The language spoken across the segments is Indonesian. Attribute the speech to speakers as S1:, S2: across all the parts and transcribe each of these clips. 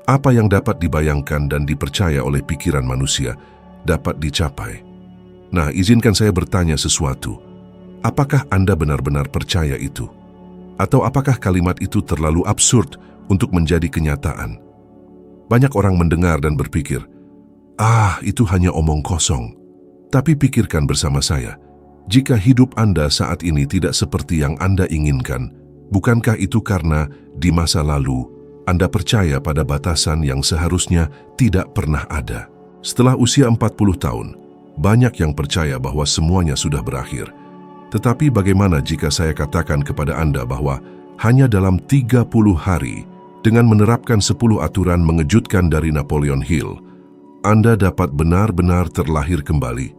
S1: Apa yang dapat dibayangkan dan dipercaya oleh pikiran manusia dapat dicapai. Nah, izinkan saya bertanya sesuatu. Apakah Anda benar-benar percaya itu? Atau apakah kalimat itu terlalu absurd untuk menjadi kenyataan? Banyak orang mendengar dan berpikir, itu hanya omong kosong. Tapi pikirkan bersama saya, jika hidup Anda saat ini tidak seperti yang Anda inginkan, bukankah itu karena di masa lalu Anda percaya pada batasan yang seharusnya tidak pernah ada? Setelah usia 40 tahun, banyak yang percaya bahwa semuanya sudah berakhir. Tetapi bagaimana jika saya katakan kepada Anda bahwa hanya dalam 30 hari, dengan menerapkan 10 aturan mengejutkan dari Napoleon Hill, Anda dapat benar-benar terlahir kembali?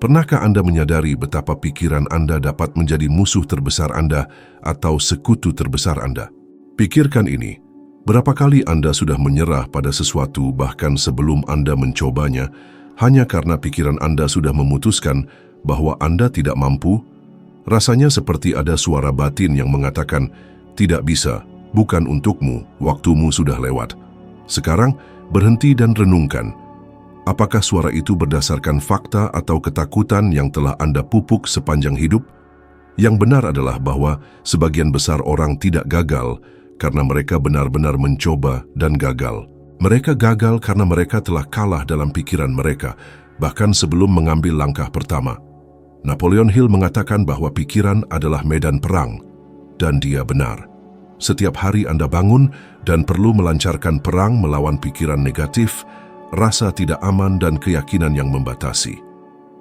S1: Pernahkah Anda menyadari betapa pikiran Anda dapat menjadi musuh terbesar Anda atau sekutu terbesar Anda? Pikirkan ini, berapa kali Anda sudah menyerah pada sesuatu bahkan sebelum Anda mencobanya, hanya karena pikiran Anda sudah memutuskan bahwa Anda tidak mampu? Rasanya seperti ada suara batin yang mengatakan, tidak bisa, bukan untukmu, waktumu sudah lewat. Sekarang, berhenti dan renungkan. Apakah suara itu berdasarkan fakta atau ketakutan yang telah Anda pupuk sepanjang hidup? Yang benar adalah bahwa sebagian besar orang tidak gagal karena mereka benar-benar mencoba dan gagal. Mereka gagal karena mereka telah kalah dalam pikiran mereka, bahkan sebelum mengambil langkah pertama. Napoleon Hill mengatakan bahwa pikiran adalah medan perang, dan dia benar. Setiap hari Anda bangun dan perlu melancarkan perang melawan pikiran negatif, rasa tidak aman dan keyakinan yang membatasi.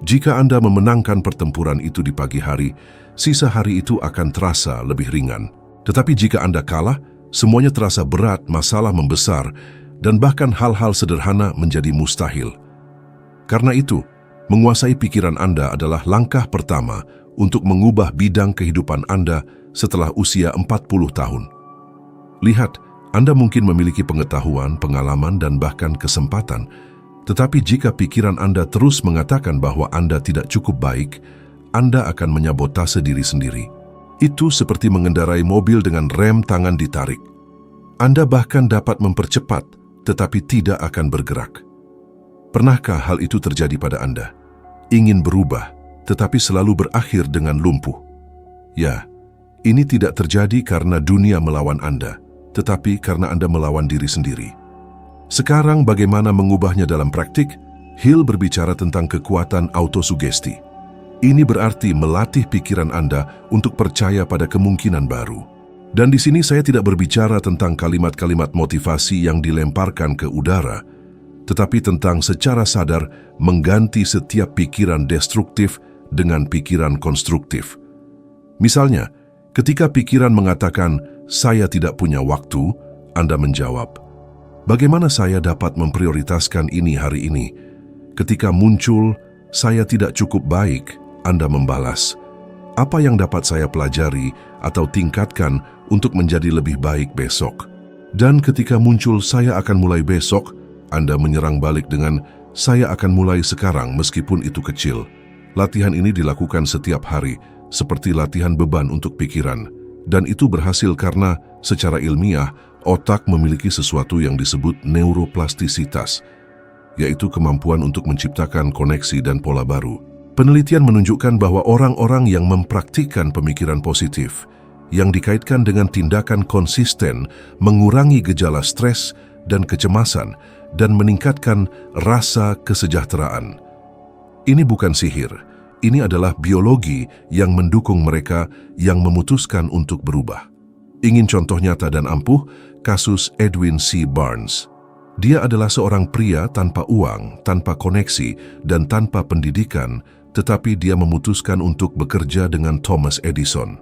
S1: Jika Anda memenangkan pertempuran itu di pagi hari, sisa hari itu akan terasa lebih ringan. Tetapi jika Anda kalah, semuanya terasa berat, masalah membesar, dan bahkan hal-hal sederhana menjadi mustahil. Karena itu, menguasai pikiran Anda adalah langkah pertama untuk mengubah bidang kehidupan Anda setelah usia 40 tahun. Lihat, Anda mungkin memiliki pengetahuan, pengalaman, dan bahkan kesempatan. Tetapi jika pikiran Anda terus mengatakan bahwa Anda tidak cukup baik, Anda akan menyabotase diri sendiri. Itu seperti mengendarai mobil dengan rem tangan ditarik. Anda bahkan dapat mempercepat, tetapi tidak akan bergerak. Pernahkah hal itu terjadi pada Anda? Ingin berubah, tetapi selalu berakhir dengan lumpuh. Ya, ini tidak terjadi karena dunia melawan Anda, tetapi karena Anda melawan diri sendiri. Sekarang bagaimana mengubahnya dalam praktik? Hill berbicara tentang kekuatan autosugesti. Ini berarti melatih pikiran Anda untuk percaya pada kemungkinan baru. Dan di sini saya tidak berbicara tentang kalimat-kalimat motivasi yang dilemparkan ke udara, tetapi tentang secara sadar mengganti setiap pikiran destruktif dengan pikiran konstruktif. Misalnya, ketika pikiran mengatakan, "Saya tidak punya waktu," Anda menjawab, "Bagaimana saya dapat memprioritaskan ini hari ini?" Ketika muncul, "Saya tidak cukup baik," Anda membalas, "Apa yang dapat saya pelajari atau tingkatkan untuk menjadi lebih baik besok?" Dan ketika muncul, "Saya akan mulai besok," Anda menyerang balik dengan, "Saya akan mulai sekarang meskipun itu kecil." Latihan ini dilakukan setiap hari, seperti latihan beban untuk pikiran. Dan itu berhasil karena, secara ilmiah, otak memiliki sesuatu yang disebut neuroplastisitas, yaitu kemampuan untuk menciptakan koneksi dan pola baru. Penelitian menunjukkan bahwa orang-orang yang mempraktikkan pemikiran positif, yang dikaitkan dengan tindakan konsisten, mengurangi gejala stres dan kecemasan, dan meningkatkan rasa kesejahteraan. Ini bukan sihir, ini adalah biologi yang mendukung mereka yang memutuskan untuk berubah. Ingin contoh nyata dan ampuh? Kasus Edwin C. Barnes. Dia adalah seorang pria tanpa uang, tanpa koneksi, dan tanpa pendidikan, tetapi dia memutuskan untuk bekerja dengan Thomas Edison.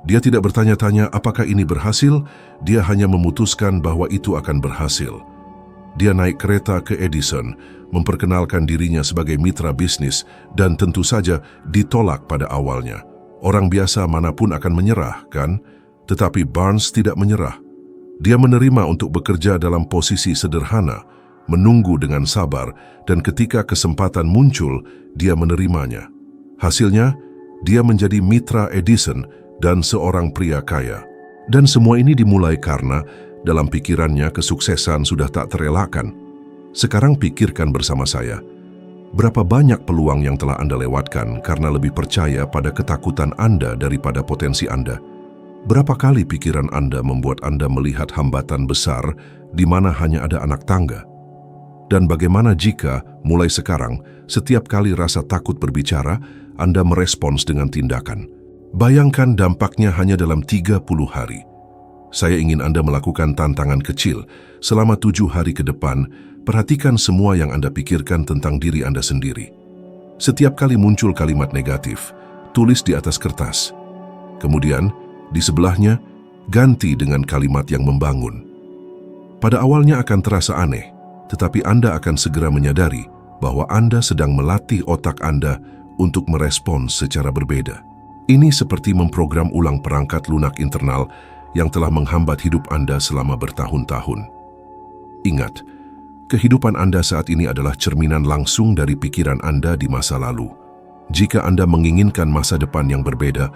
S1: Dia tidak bertanya-tanya apakah ini berhasil, dia hanya memutuskan bahwa itu akan berhasil. Dia naik kereta ke Edison, memperkenalkan dirinya sebagai mitra bisnis, dan tentu saja ditolak pada awalnya. Orang biasa manapun akan menyerah, kan? Tetapi Barnes tidak menyerah. Dia menerima untuk bekerja dalam posisi sederhana, menunggu dengan sabar, dan ketika kesempatan muncul, dia menerimanya. Hasilnya, dia menjadi mitra Edison dan seorang pria kaya. Dan semua ini dimulai karena Dalam pikirannya, kesuksesan sudah tak terelakkan. Sekarang pikirkan bersama saya, berapa banyak peluang yang telah Anda lewatkan karena lebih percaya pada ketakutan Anda daripada potensi Anda? Berapa kali pikiran Anda membuat Anda melihat hambatan besar di mana hanya ada anak tangga? Dan bagaimana jika, mulai sekarang, setiap kali rasa takut berbicara, Anda merespons dengan tindakan? Bayangkan dampaknya hanya dalam 30 hari. Saya ingin Anda melakukan tantangan kecil. Selama 7 hari ke depan, perhatikan semua yang Anda pikirkan tentang diri Anda sendiri. Setiap kali muncul kalimat negatif, tulis di atas kertas. Kemudian, di sebelahnya, ganti dengan kalimat yang membangun. Pada awalnya akan terasa aneh, tetapi Anda akan segera menyadari bahwa Anda sedang melatih otak Anda untuk merespons secara berbeda. Ini seperti memprogram ulang perangkat lunak internal yang telah menghambat hidup Anda selama bertahun-tahun. Ingat, kehidupan Anda saat ini adalah cerminan langsung dari pikiran Anda di masa lalu. Jika Anda menginginkan masa depan yang berbeda,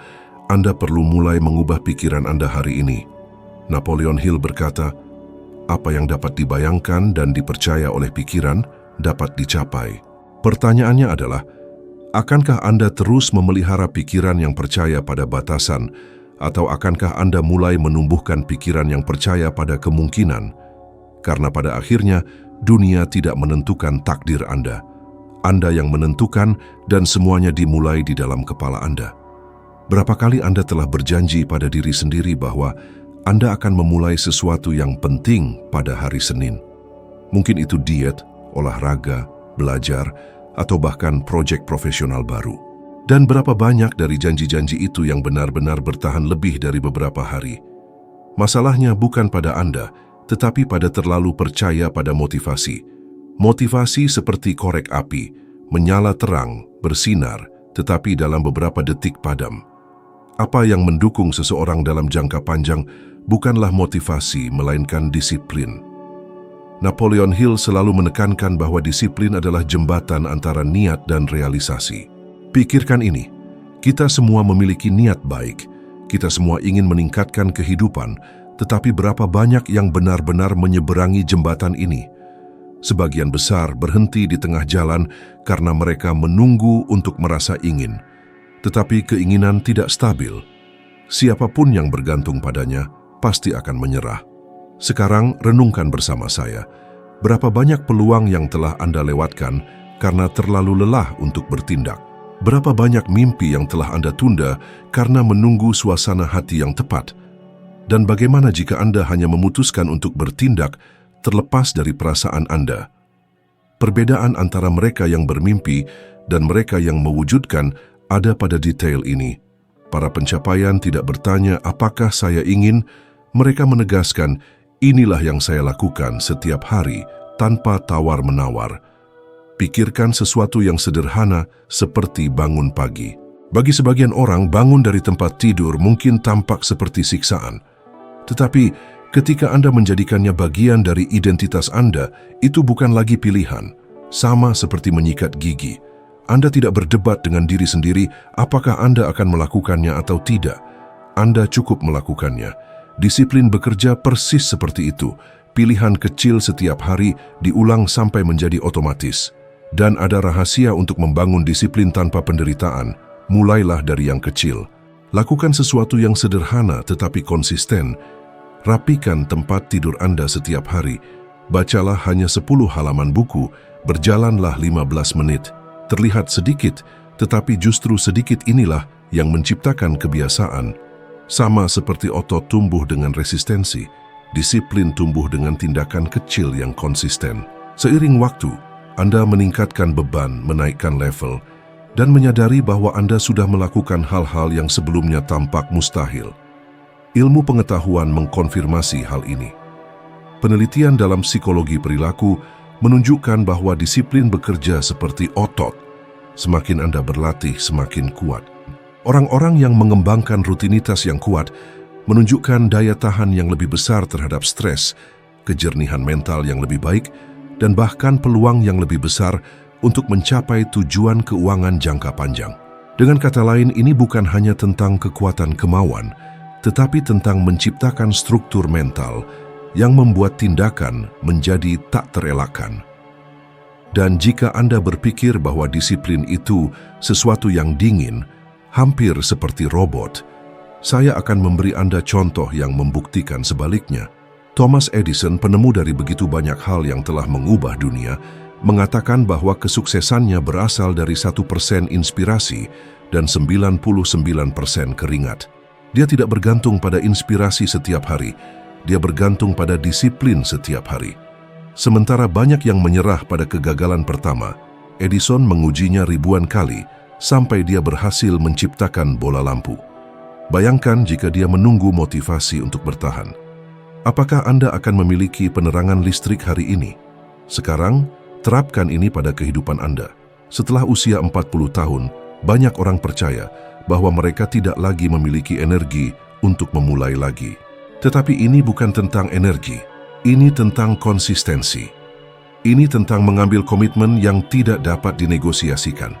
S1: Anda perlu mulai mengubah pikiran Anda hari ini. Napoleon Hill berkata, "Apa yang dapat dibayangkan dan dipercaya oleh pikiran dapat dicapai." Pertanyaannya adalah, akankah Anda terus memelihara pikiran yang percaya pada batasan, atau akankah Anda mulai menumbuhkan pikiran yang percaya pada kemungkinan? Karena pada akhirnya, dunia tidak menentukan takdir Anda. Anda yang menentukan dan semuanya dimulai di dalam kepala Anda. Berapa kali Anda telah berjanji pada diri sendiri bahwa Anda akan memulai sesuatu yang penting pada hari Senin? Mungkin itu diet, olahraga, belajar, atau bahkan proyek profesional baru. Dan berapa banyak dari janji-janji itu yang benar-benar bertahan lebih dari beberapa hari? Masalahnya bukan pada Anda, tetapi pada terlalu percaya pada motivasi. Motivasi seperti korek api, menyala terang, bersinar, tetapi dalam beberapa detik padam. Apa yang mendukung seseorang dalam jangka panjang bukanlah motivasi, melainkan disiplin. Napoleon Hill selalu menekankan bahwa disiplin adalah jembatan antara niat dan realisasi. Pikirkan ini, kita semua memiliki niat baik, kita semua ingin meningkatkan kehidupan, tetapi berapa banyak yang benar-benar menyeberangi jembatan ini? Sebagian besar berhenti di tengah jalan karena mereka menunggu untuk merasa ingin, tetapi keinginan tidak stabil. Siapapun yang bergantung padanya pasti akan menyerah. Sekarang renungkan bersama saya, berapa banyak peluang yang telah Anda lewatkan karena terlalu lelah untuk bertindak? Berapa banyak mimpi yang telah Anda tunda karena menunggu suasana hati yang tepat? Dan bagaimana jika Anda hanya memutuskan untuk bertindak terlepas dari perasaan Anda? Perbedaan antara mereka yang bermimpi dan mereka yang mewujudkan ada pada detail ini. Para pencapaian tidak bertanya apakah saya ingin, mereka menegaskan, inilah yang saya lakukan setiap hari tanpa tawar-menawar. Pikirkan sesuatu yang sederhana seperti bangun pagi. Bagi sebagian orang, bangun dari tempat tidur mungkin tampak seperti siksaan. Tetapi ketika Anda menjadikannya bagian dari identitas Anda, itu bukan lagi pilihan. Sama seperti menyikat gigi. Anda tidak berdebat dengan diri sendiri apakah Anda akan melakukannya atau tidak. Anda cukup melakukannya. Disiplin bekerja persis seperti itu. Pilihan kecil setiap hari diulang sampai menjadi otomatis. Dan ada rahasia untuk membangun disiplin tanpa penderitaan. Mulailah dari yang kecil. Lakukan sesuatu yang sederhana tetapi konsisten. Rapikan tempat tidur Anda setiap hari. Bacalah hanya 10 halaman buku. Berjalanlah 15 menit. Terlihat sedikit, tetapi justru sedikit inilah yang menciptakan kebiasaan. Sama seperti otot tumbuh dengan resistensi, disiplin tumbuh dengan tindakan kecil yang konsisten. Seiring waktu, Anda meningkatkan beban, menaikkan level, dan menyadari bahwa Anda sudah melakukan hal-hal yang sebelumnya tampak mustahil. Ilmu pengetahuan mengkonfirmasi hal ini. Penelitian dalam psikologi perilaku menunjukkan bahwa disiplin bekerja seperti otot. Semakin Anda berlatih, semakin kuat. Orang-orang yang mengembangkan rutinitas yang kuat menunjukkan daya tahan yang lebih besar terhadap stres, kejernihan mental yang lebih baik, dan bahkan peluang yang lebih besar untuk mencapai tujuan keuangan jangka panjang. Dengan kata lain, ini bukan hanya tentang kekuatan kemauan, tetapi tentang menciptakan struktur mental yang membuat tindakan menjadi tak terelakkan. Dan jika Anda berpikir bahwa disiplin itu sesuatu yang dingin, hampir seperti robot, saya akan memberi Anda contoh yang membuktikan sebaliknya. Thomas Edison, penemu dari begitu banyak hal yang telah mengubah dunia, mengatakan bahwa kesuksesannya berasal dari 1% inspirasi dan 99% keringat. Dia tidak bergantung pada inspirasi setiap hari, dia bergantung pada disiplin setiap hari. Sementara banyak yang menyerah pada kegagalan pertama, Edison mengujinya ribuan kali sampai dia berhasil menciptakan bola lampu. Bayangkan jika dia menunggu motivasi untuk bertahan. Apakah Anda akan memiliki penerangan listrik hari ini? Sekarang, terapkan ini pada kehidupan Anda. Setelah usia 40 tahun, banyak orang percaya bahwa mereka tidak lagi memiliki energi untuk memulai lagi. Tetapi ini bukan tentang energi. Ini tentang konsistensi. Ini tentang mengambil komitmen yang tidak dapat dinegosiasikan.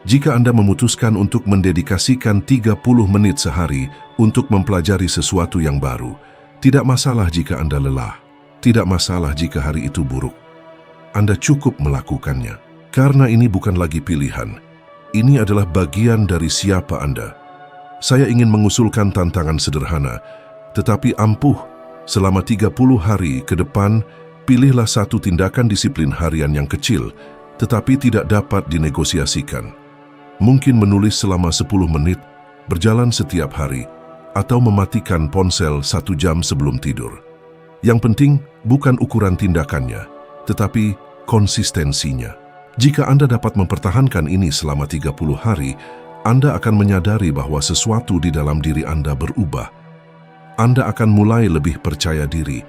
S1: Jika Anda memutuskan untuk mendedikasikan 30 menit sehari untuk mempelajari sesuatu yang baru, tidak masalah jika Anda lelah. Tidak masalah jika hari itu buruk. Anda cukup melakukannya. Karena ini bukan lagi pilihan. Ini adalah bagian dari siapa Anda. Saya ingin mengusulkan tantangan sederhana, tetapi ampuh. Selama 30 hari ke depan, pilihlah satu tindakan disiplin harian yang kecil, tetapi tidak dapat dinegosiasikan. Mungkin menulis selama 10 menit, berjalan setiap hari, atau mematikan ponsel 1 jam sebelum tidur. Yang penting bukan ukuran tindakannya, tetapi konsistensinya. Jika Anda dapat mempertahankan ini selama 30 hari, Anda akan menyadari bahwa sesuatu di dalam diri Anda berubah. Anda akan mulai lebih percaya diri,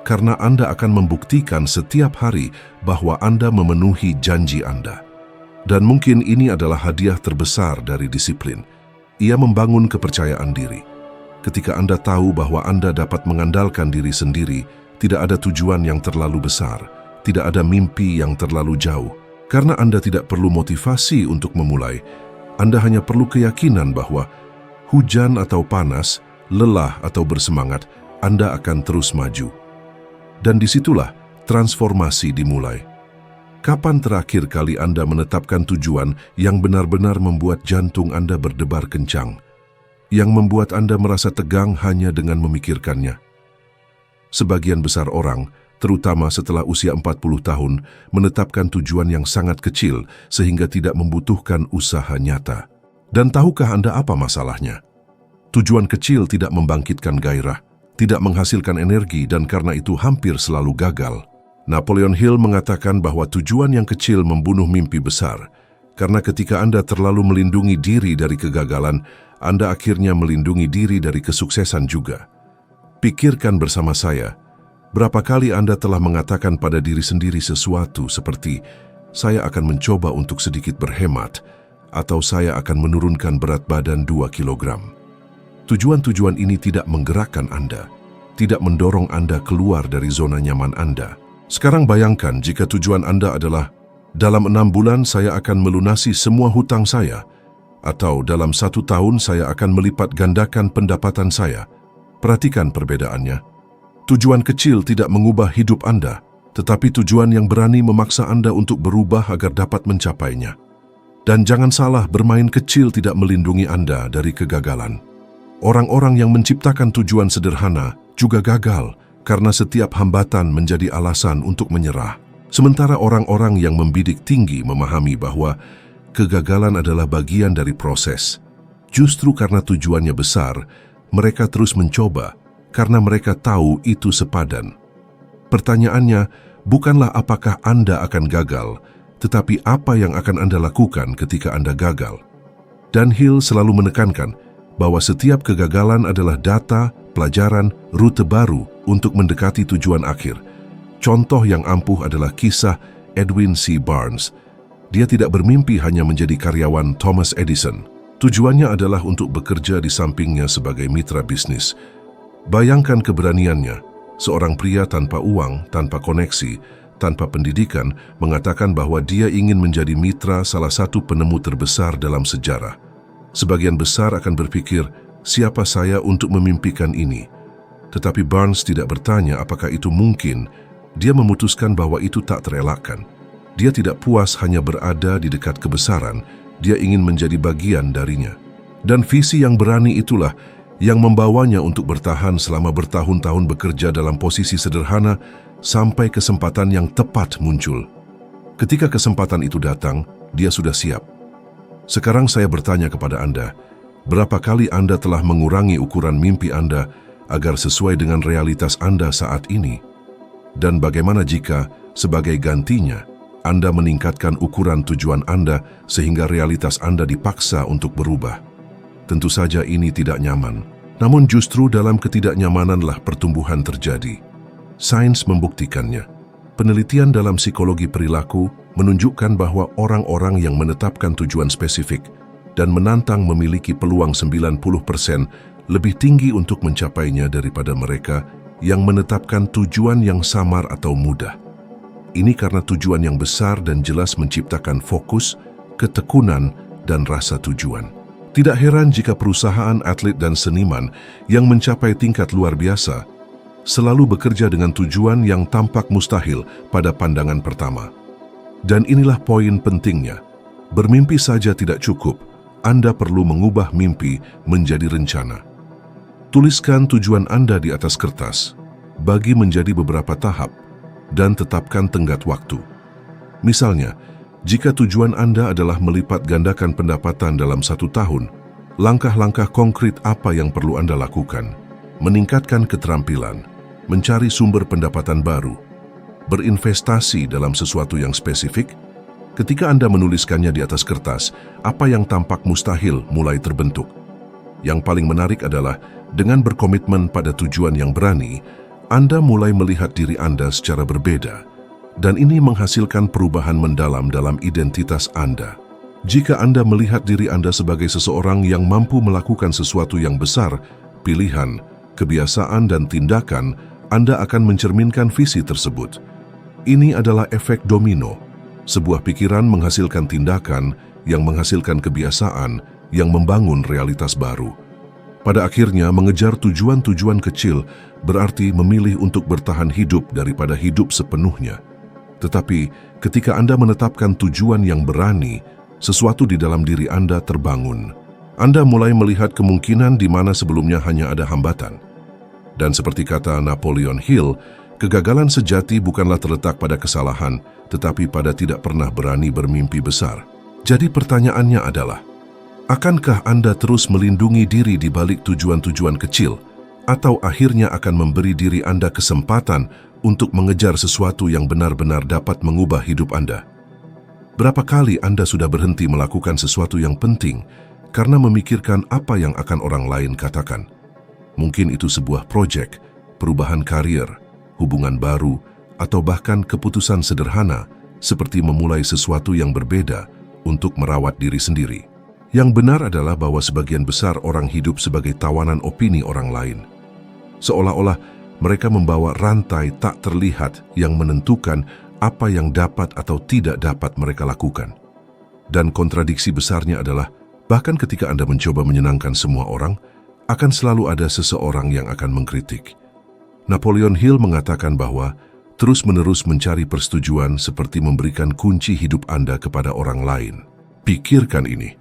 S1: karena Anda akan membuktikan setiap hari bahwa Anda memenuhi janji Anda. Dan mungkin ini adalah hadiah terbesar dari disiplin. Ia membangun kepercayaan diri. Ketika Anda tahu bahwa Anda dapat mengandalkan diri sendiri, tidak ada tujuan yang terlalu besar, tidak ada mimpi yang terlalu jauh. Karena Anda tidak perlu motivasi untuk memulai, Anda hanya perlu keyakinan bahwa hujan atau panas, lelah atau bersemangat, Anda akan terus maju. Dan disitulah transformasi dimulai. Kapan terakhir kali Anda menetapkan tujuan yang benar-benar membuat jantung Anda berdebar kencang? Yang membuat Anda merasa tegang hanya dengan memikirkannya? Sebagian besar orang, terutama setelah usia 40 tahun, menetapkan tujuan yang sangat kecil sehingga tidak membutuhkan usaha nyata. Dan tahukah Anda apa masalahnya? Tujuan kecil tidak membangkitkan gairah, tidak menghasilkan energi dan karena itu hampir selalu gagal. Napoleon Hill mengatakan bahwa tujuan yang kecil membunuh mimpi besar, karena ketika Anda terlalu melindungi diri dari kegagalan, Anda akhirnya melindungi diri dari kesuksesan juga. Pikirkan bersama saya, berapa kali Anda telah mengatakan pada diri sendiri sesuatu seperti, saya akan mencoba untuk sedikit berhemat, atau saya akan menurunkan berat badan 2 kilogram. Tujuan-tujuan ini tidak menggerakkan Anda, tidak mendorong Anda keluar dari zona nyaman Anda. Sekarang bayangkan jika tujuan Anda adalah, dalam 6 bulan saya akan melunasi semua hutang saya, atau dalam 1 tahun saya akan melipat gandakan pendapatan saya. Perhatikan perbedaannya. Tujuan kecil tidak mengubah hidup Anda, tetapi tujuan yang berani memaksa Anda untuk berubah agar dapat mencapainya. Dan jangan salah, bermain kecil tidak melindungi Anda dari kegagalan. Orang-orang yang menciptakan tujuan sederhana juga gagal karena setiap hambatan menjadi alasan untuk menyerah. Sementara orang-orang yang membidik tinggi memahami bahwa kegagalan adalah bagian dari proses. Justru karena tujuannya besar, mereka terus mencoba karena mereka tahu itu sepadan. Pertanyaannya bukanlah apakah Anda akan gagal, tetapi apa yang akan Anda lakukan ketika Anda gagal. Dan Hill selalu menekankan bahwa setiap kegagalan adalah data, pelajaran, rute baru untuk mendekati tujuan akhir. Contoh yang ampuh adalah kisah Edwin C. Barnes. Dia tidak bermimpi hanya menjadi karyawan Thomas Edison. Tujuannya adalah untuk bekerja di sampingnya sebagai mitra bisnis. Bayangkan keberaniannya, seorang pria tanpa uang, tanpa koneksi, tanpa pendidikan, mengatakan bahwa dia ingin menjadi mitra salah satu penemu terbesar dalam sejarah. Sebagian besar akan berpikir, siapa saya untuk memimpikan ini? Tetapi Barnes tidak bertanya apakah itu mungkin. Dia memutuskan bahwa itu tak terelakkan. Dia tidak puas hanya berada di dekat kebesaran, dia ingin menjadi bagian darinya. Dan visi yang berani itulah yang membawanya untuk bertahan selama bertahun-tahun bekerja dalam posisi sederhana sampai kesempatan yang tepat muncul. Ketika kesempatan itu datang, dia sudah siap. Sekarang saya bertanya kepada Anda, berapa kali Anda telah mengurangi ukuran mimpi Anda agar sesuai dengan realitas Anda saat ini? Dan bagaimana jika, sebagai gantinya, Anda meningkatkan ukuran tujuan Anda sehingga realitas Anda dipaksa untuk berubah? Tentu saja ini tidak nyaman, namun justru dalam ketidaknyamananlah pertumbuhan terjadi. Sains membuktikannya. Penelitian dalam psikologi perilaku menunjukkan bahwa orang-orang yang menetapkan tujuan spesifik dan menantang memiliki peluang 90% lebih tinggi untuk mencapainya daripada mereka yang menetapkan tujuan yang samar atau mudah. Ini karena tujuan yang besar dan jelas menciptakan fokus, ketekunan, dan rasa tujuan. Tidak heran jika perusahaan, atlet, dan seniman yang mencapai tingkat luar biasa selalu bekerja dengan tujuan yang tampak mustahil pada pandangan pertama. Dan inilah poin pentingnya. Bermimpi saja tidak cukup, Anda perlu mengubah mimpi menjadi rencana. Tuliskan tujuan Anda di atas kertas, bagi menjadi beberapa tahap, dan tetapkan tenggat waktu. Misalnya, jika tujuan Anda adalah melipat gandakan pendapatan dalam 1 tahun, langkah-langkah konkret apa yang perlu Anda lakukan? Meningkatkan keterampilan, mencari sumber pendapatan baru, berinvestasi dalam sesuatu yang spesifik. Ketika Anda menuliskannya di atas kertas, apa yang tampak mustahil mulai terbentuk. Yang paling menarik adalah, dengan berkomitmen pada tujuan yang berani, Anda mulai melihat diri Anda secara berbeda, dan ini menghasilkan perubahan mendalam dalam identitas Anda. Jika Anda melihat diri Anda sebagai seseorang yang mampu melakukan sesuatu yang besar, pilihan, kebiasaan, dan tindakan, Anda akan mencerminkan visi tersebut. Ini adalah efek domino. Sebuah pikiran menghasilkan tindakan, yang menghasilkan kebiasaan, yang membangun realitas baru. Pada akhirnya, mengejar tujuan-tujuan kecil berarti memilih untuk bertahan hidup daripada hidup sepenuhnya. Tetapi, ketika Anda menetapkan tujuan yang berani, sesuatu di dalam diri Anda terbangun. Anda mulai melihat kemungkinan di mana sebelumnya hanya ada hambatan. Dan seperti kata Napoleon Hill, kegagalan sejati bukanlah terletak pada kesalahan, tetapi pada tidak pernah berani bermimpi besar. Jadi pertanyaannya adalah, akankah Anda terus melindungi diri di balik tujuan-tujuan kecil, atau akhirnya akan memberi diri Anda kesempatan untuk mengejar sesuatu yang benar-benar dapat mengubah hidup Anda? Berapa kali Anda sudah berhenti melakukan sesuatu yang penting karena memikirkan apa yang akan orang lain katakan? Mungkin itu sebuah proyek, perubahan karir, hubungan baru, atau bahkan keputusan sederhana seperti memulai sesuatu yang berbeda untuk merawat diri sendiri. Yang benar adalah bahwa sebagian besar orang hidup sebagai tawanan opini orang lain. Seolah-olah mereka membawa rantai tak terlihat yang menentukan apa yang dapat atau tidak dapat mereka lakukan. Dan kontradiksi besarnya adalah, bahkan ketika Anda mencoba menyenangkan semua orang, akan selalu ada seseorang yang akan mengkritik. Napoleon Hill mengatakan bahwa terus-menerus mencari persetujuan seperti memberikan kunci hidup Anda kepada orang lain. Pikirkan ini.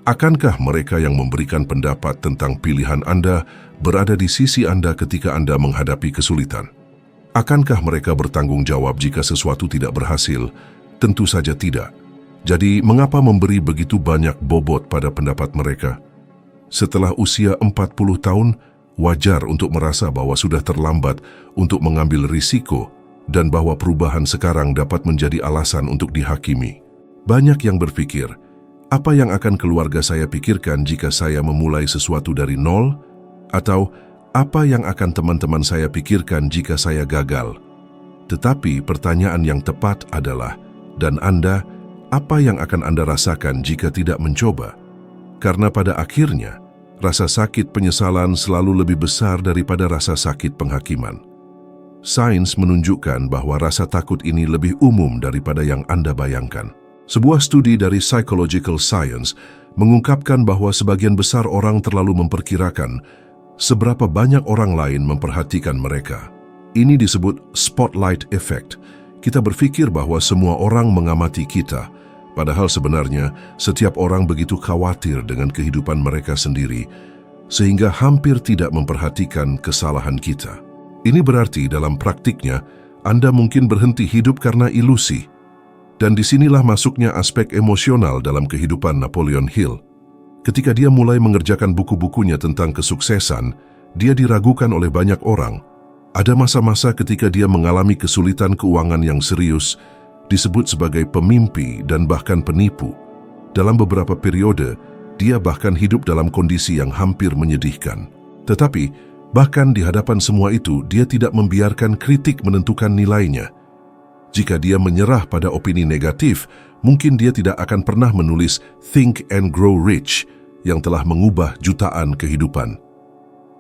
S1: Akankah mereka yang memberikan pendapat tentang pilihan Anda berada di sisi Anda ketika Anda menghadapi kesulitan? Akankah mereka bertanggung jawab jika sesuatu tidak berhasil? Tentu saja tidak. Jadi, mengapa memberi begitu banyak bobot pada pendapat mereka? Setelah usia 40 tahun, wajar untuk merasa bahwa sudah terlambat untuk mengambil risiko dan bahwa perubahan sekarang dapat menjadi alasan untuk dihakimi. Banyak yang berpikir, apa yang akan keluarga saya pikirkan jika saya memulai sesuatu dari nol? Atau apa yang akan teman-teman saya pikirkan jika saya gagal? Tetapi pertanyaan yang tepat adalah, dan Anda, apa yang akan Anda rasakan jika tidak mencoba? Karena pada akhirnya, rasa sakit penyesalan selalu lebih besar daripada rasa sakit penghakiman. Sains menunjukkan bahwa rasa takut ini lebih umum daripada yang Anda bayangkan. Sebuah studi dari Psychological Science mengungkapkan bahwa sebagian besar orang terlalu memperkirakan seberapa banyak orang lain memperhatikan mereka. Ini disebut spotlight effect. Kita berpikir bahwa semua orang mengamati kita, padahal sebenarnya setiap orang begitu khawatir dengan kehidupan mereka sendiri, sehingga hampir tidak memperhatikan kesalahan kita. Ini berarti dalam praktiknya, Anda mungkin berhenti hidup karena ilusi. Dan disinilah masuknya aspek emosional dalam kehidupan Napoleon Hill. Ketika dia mulai mengerjakan buku-bukunya tentang kesuksesan, dia diragukan oleh banyak orang. Ada masa-masa ketika dia mengalami kesulitan keuangan yang serius, disebut sebagai pemimpi dan bahkan penipu. Dalam beberapa periode, dia bahkan hidup dalam kondisi yang hampir menyedihkan. Tetapi, bahkan di hadapan semua itu, dia tidak membiarkan kritik menentukan nilainya. Jika dia menyerah pada opini negatif, mungkin dia tidak akan pernah menulis Think and Grow Rich yang telah mengubah jutaan kehidupan.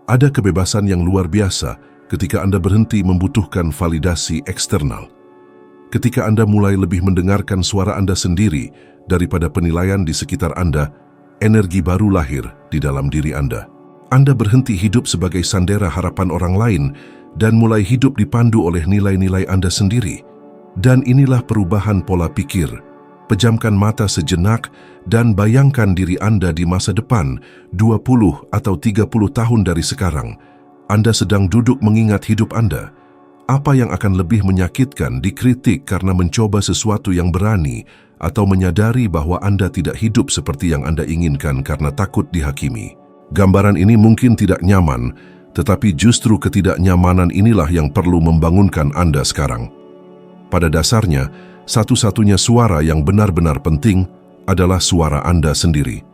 S1: Ada kebebasan yang luar biasa ketika Anda berhenti membutuhkan validasi eksternal. Ketika Anda mulai lebih mendengarkan suara Anda sendiri daripada penilaian di sekitar Anda, energi baru lahir di dalam diri Anda. Anda berhenti hidup sebagai sandera harapan orang lain dan mulai hidup dipandu oleh nilai-nilai Anda sendiri. Dan inilah perubahan pola pikir. Pejamkan mata sejenak dan bayangkan diri Anda di masa depan, 20 atau 30 tahun dari sekarang. Anda sedang duduk mengingat hidup Anda. Apa yang akan lebih menyakitkan dikritik karena mencoba sesuatu yang berani atau menyadari bahwa Anda tidak hidup seperti yang Anda inginkan karena takut dihakimi? Gambaran ini mungkin tidak nyaman, tetapi justru ketidaknyamanan inilah yang perlu membangunkan Anda sekarang. Pada dasarnya, satu-satunya suara yang benar-benar penting adalah suara Anda sendiri.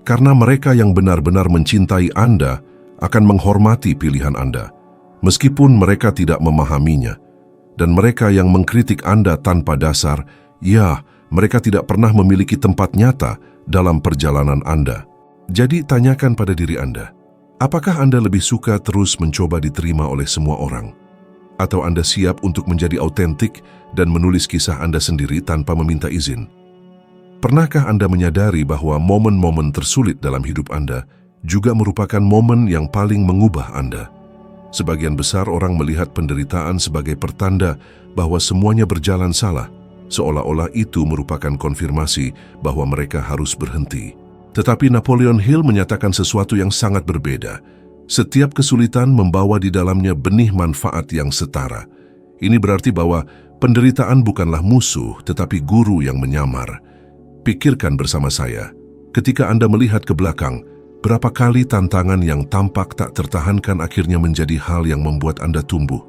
S1: Karena mereka yang benar-benar mencintai Anda akan menghormati pilihan Anda, meskipun mereka tidak memahaminya. Dan mereka yang mengkritik Anda tanpa dasar, ya, mereka tidak pernah memiliki tempat nyata dalam perjalanan Anda. Jadi tanyakan pada diri Anda, apakah Anda lebih suka terus mencoba diterima oleh semua orang? Atau Anda siap untuk menjadi autentik dan menulis kisah Anda sendiri tanpa meminta izin? Pernahkah Anda menyadari bahwa momen-momen tersulit dalam hidup Anda juga merupakan momen yang paling mengubah Anda? Sebagian besar orang melihat penderitaan sebagai pertanda bahwa semuanya berjalan salah, seolah-olah itu merupakan konfirmasi bahwa mereka harus berhenti. Tetapi Napoleon Hill menyatakan sesuatu yang sangat berbeda. Setiap kesulitan membawa di dalamnya benih manfaat yang setara. Ini berarti bahwa penderitaan bukanlah musuh, tetapi guru yang menyamar. Pikirkan bersama saya, ketika Anda melihat ke belakang, berapa kali tantangan yang tampak tak tertahankan akhirnya menjadi hal yang membuat Anda tumbuh.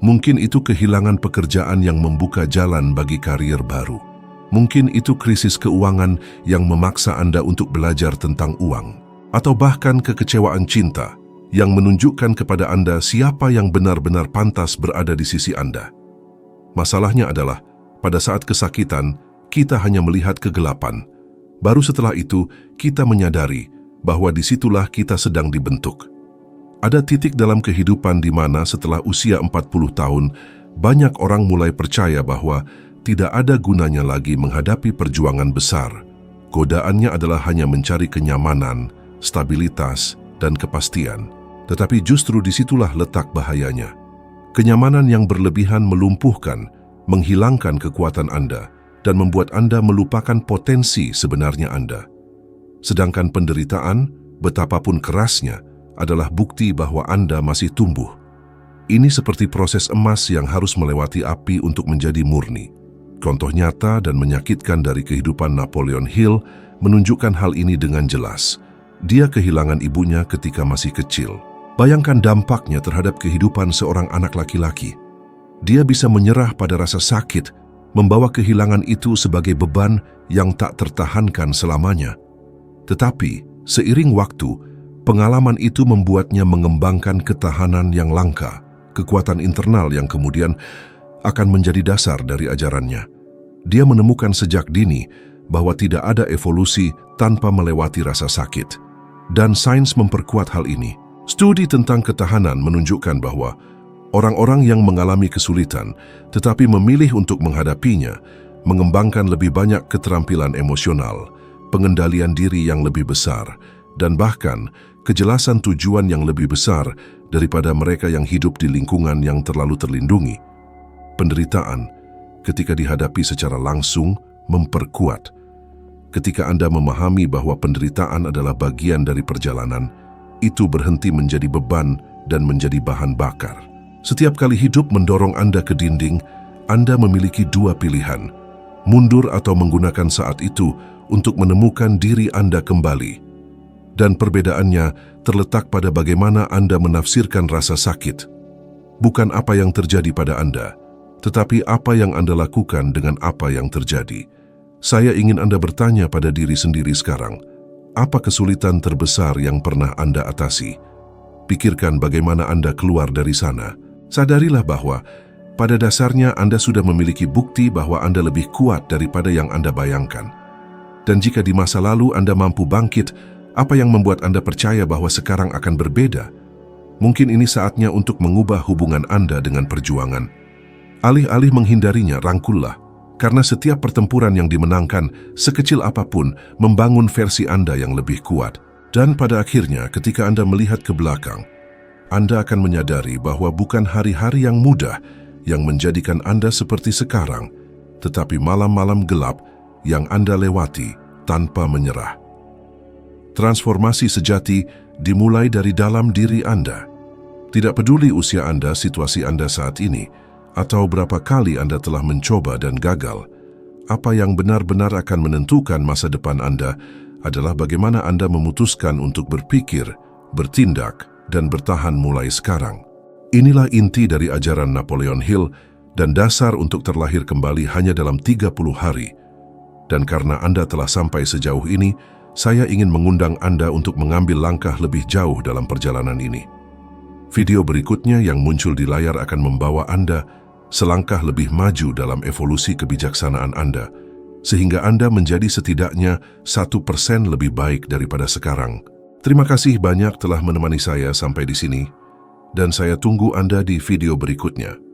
S1: Mungkin itu kehilangan pekerjaan yang membuka jalan bagi karier baru. Mungkin itu krisis keuangan yang memaksa Anda untuk belajar tentang uang. Atau bahkan kekecewaan cinta yang menunjukkan kepada Anda siapa yang benar-benar pantas berada di sisi Anda. Masalahnya adalah, pada saat kesakitan, kita hanya melihat kegelapan. Baru setelah itu, kita menyadari bahwa disitulah kita sedang dibentuk. Ada titik dalam kehidupan di mana setelah usia 40 tahun, banyak orang mulai percaya bahwa tidak ada gunanya lagi menghadapi perjuangan besar. Godaannya adalah hanya mencari kenyamanan, stabilitas, dan kepastian. Tetapi justru disitulah letak bahayanya. Kenyamanan yang berlebihan melumpuhkan, menghilangkan kekuatan Anda, dan membuat Anda melupakan potensi sebenarnya Anda. Sedangkan penderitaan, betapapun kerasnya, adalah bukti bahwa Anda masih tumbuh. Ini seperti proses emas yang harus melewati api untuk menjadi murni. Contoh nyata dan menyakitkan dari kehidupan Napoleon Hill menunjukkan hal ini dengan jelas. Dia kehilangan ibunya ketika masih kecil. Bayangkan dampaknya terhadap kehidupan seorang anak laki-laki. Dia bisa menyerah pada rasa sakit, membawa kehilangan itu sebagai beban yang tak tertahankan selamanya. Tetapi, seiring waktu, pengalaman itu membuatnya mengembangkan ketahanan yang langka, kekuatan internal yang kemudian akan menjadi dasar dari ajarannya. Dia menemukan sejak dini bahwa tidak ada evolusi tanpa melewati rasa sakit. Dan sains memperkuat hal ini. Studi tentang ketahanan menunjukkan bahwa orang-orang yang mengalami kesulitan tetapi memilih untuk menghadapinya, mengembangkan lebih banyak keterampilan emosional, pengendalian diri yang lebih besar, dan bahkan kejelasan tujuan yang lebih besar daripada mereka yang hidup di lingkungan yang terlalu terlindungi. Penderitaan, ketika dihadapi secara langsung, memperkuat. Ketika Anda memahami bahwa penderitaan adalah bagian dari perjalanan, itu berhenti menjadi beban dan menjadi bahan bakar. Setiap kali hidup mendorong Anda ke dinding, Anda memiliki dua pilihan: mundur atau menggunakan saat itu untuk menemukan diri Anda kembali. Dan perbedaannya terletak pada bagaimana Anda menafsirkan rasa sakit. Bukan apa yang terjadi pada Anda, tetapi apa yang Anda lakukan dengan apa yang terjadi. Saya ingin Anda bertanya pada diri sendiri sekarang, apa kesulitan terbesar yang pernah Anda atasi? Pikirkan bagaimana Anda keluar dari sana. Sadarilah bahwa pada dasarnya Anda sudah memiliki bukti bahwa Anda lebih kuat daripada yang Anda bayangkan. Dan jika di masa lalu Anda mampu bangkit, apa yang membuat Anda percaya bahwa sekarang akan berbeda? Mungkin ini saatnya untuk mengubah hubungan Anda dengan perjuangan. Alih-alih menghindarinya, rangkullah. Karena setiap pertempuran yang dimenangkan, sekecil apapun, membangun versi Anda yang lebih kuat. Dan pada akhirnya, ketika Anda melihat ke belakang, Anda akan menyadari bahwa bukan hari-hari yang mudah yang menjadikan Anda seperti sekarang, tetapi malam-malam gelap yang Anda lewati tanpa menyerah. Transformasi sejati dimulai dari dalam diri Anda. Tidak peduli usia Anda, situasi Anda saat ini, atau berapa kali Anda telah mencoba dan gagal, apa yang benar-benar akan menentukan masa depan Anda adalah bagaimana Anda memutuskan untuk berpikir, bertindak, dan bertahan mulai sekarang. Inilah inti dari ajaran Napoleon Hill dan dasar untuk terlahir kembali hanya dalam 30 hari. Dan karena Anda telah sampai sejauh ini, saya ingin mengundang Anda untuk mengambil langkah lebih jauh dalam perjalanan ini. Video berikutnya yang muncul di layar akan membawa Anda selangkah lebih maju dalam evolusi kebijaksanaan Anda, sehingga Anda menjadi setidaknya 1% lebih baik daripada sekarang. Terima kasih banyak telah menemani saya sampai di sini, dan saya tunggu Anda di video berikutnya.